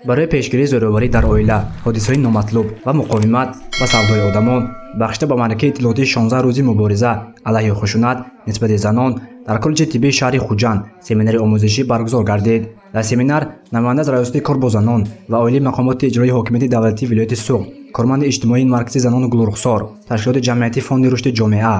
барои пешгирии зӯроварӣ дар оила, ҳодисаҳои номатлуб ва муқовимат ба савдои одамон бахшида ба маъракаи иттилоотии 16 рӯзи мубориза алайҳи хушунат нисбати занон дар коллеҷи тиббии шаҳри Хуҷанд семинари омӯзишӣ баргузор гардид. Дар семинар намоянда аз раёсати кор бо занон ва оилаи мақомоти иҷроии ҳокимияти давлатии вилояти Суғд, корманди иҷтимоии маркази занону Гулрухсор, ташкилоти ҷамъиятии фонди рушди ҷомеа,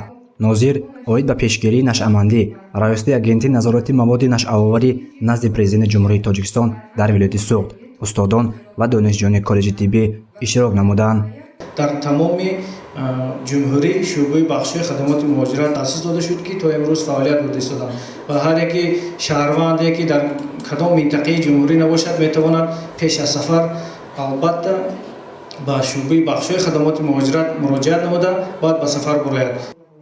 нозир оид ба пешгирии нашъамандӣ, раёсати агентии назорати маводи нашъавоварӣ назди президенти ҷумҳурии Тоҷикистон дар вилояти Суғд, устодон ва донишҷӯёни коллеҷи тиббӣ иштирок намуданд. дар тамоми ҷумҳурӣ шӯъбаи бахшии хадамоти муҳоҷират таъсис дода шуд, ки то имрӯз фаъолият буд истоданд ва ҳар яке шаҳрванде ки дар кадом минтақаи ҷумҳурӣ набошад метавонад пеш аз сафар албатта ба шӯъбаи бахшии хадамоти муҳоҷират муроҷиат намуда баъд ба сафар барояд.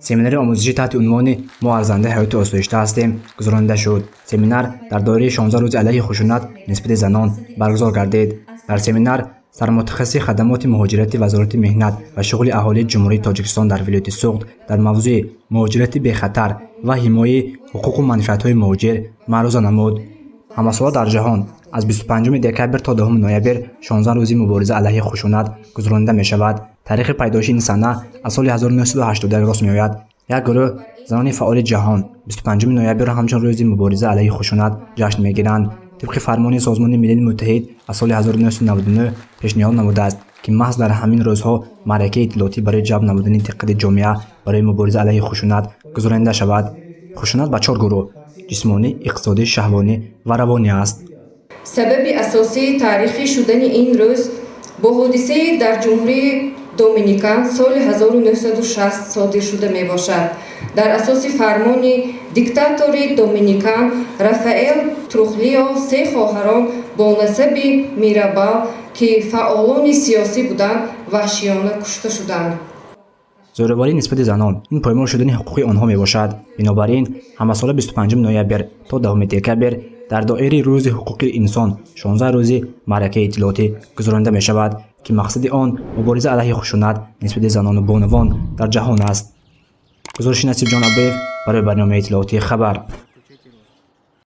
семинари омӯзишӣ таҳти унвони мо арзандаи ҳаёти осоишта ҳастем гузаронида шуд. семинар дар доираи 16 рӯзи алайҳи хушунат нисбати занон баргузор гардид. дар семинар сармутахассиси хадамоти муҳоҷирати вазорати меҳнат ва шуғли аҳолии ҷумҳурии Тоҷикистон дар вилояти Суғд дар мавзӯи муҳоҷирати бехатар ва ҳимояи ҳуқуқу манфиатҳои муҳоҷир маъруза намуд. ҳамасола дар ҷаҳон аз 25 декабр то 2 ноябр 16 рӯзи мубориза алайҳи хушунат гузаронида мешавад. таърихи пайдоиши ин сана аз соли 1981 рост меояд. як гурӯҳ занони фаъоли ҷаҳон 25 ноябрро ҳамчун рӯзи мубориза алайҳи хушунат ҷашн мегиранд. тибқи фармони Созмони Милли Муттаҳид аз соли 1999 пешниҳод намудааст, ки маҳз дар ҳамин рӯзҳо маъракаи иттилоотӣ барои ҷалб намудани диққати ҷомеа барои мубориза алайҳи хушунат гузаронида шавад. хушунат ба 4 гурӯҳ: ҷисмонӣ, иқтисодӣ, шаҳвонӣ ва равонӣ аст. сабаби асосии таърихӣ шудани ин рӯз бо ҳодисае дар ҷумҳурии Доминикан соли 1960 содир шуда мебошад. дар асоси фармони диктатори Доминикан Рафаэл Трухлио се хоҳарон бо насаби Мирабал, ки фаъолони сиёсӣ буданд, ваҳшиёна кушта шуданд. зӯроварӣ нисбати занон ин поймол шудани ҳуқуқи онҳо мебошад. бинобар ин ҳамасола 25 ноябр то 2 декабр дар доираи рӯзи ҳуқуқи инсон 16 рӯзи маъракаи иттилоотӣ гузаронида мешавад, ки мақсади он мубориза алайҳи хушунат нисбати занону бонувон дар ҷаҳон аст. гузориши Насиб Ҷон Абдуев барои барномаи иттилооти Хабар.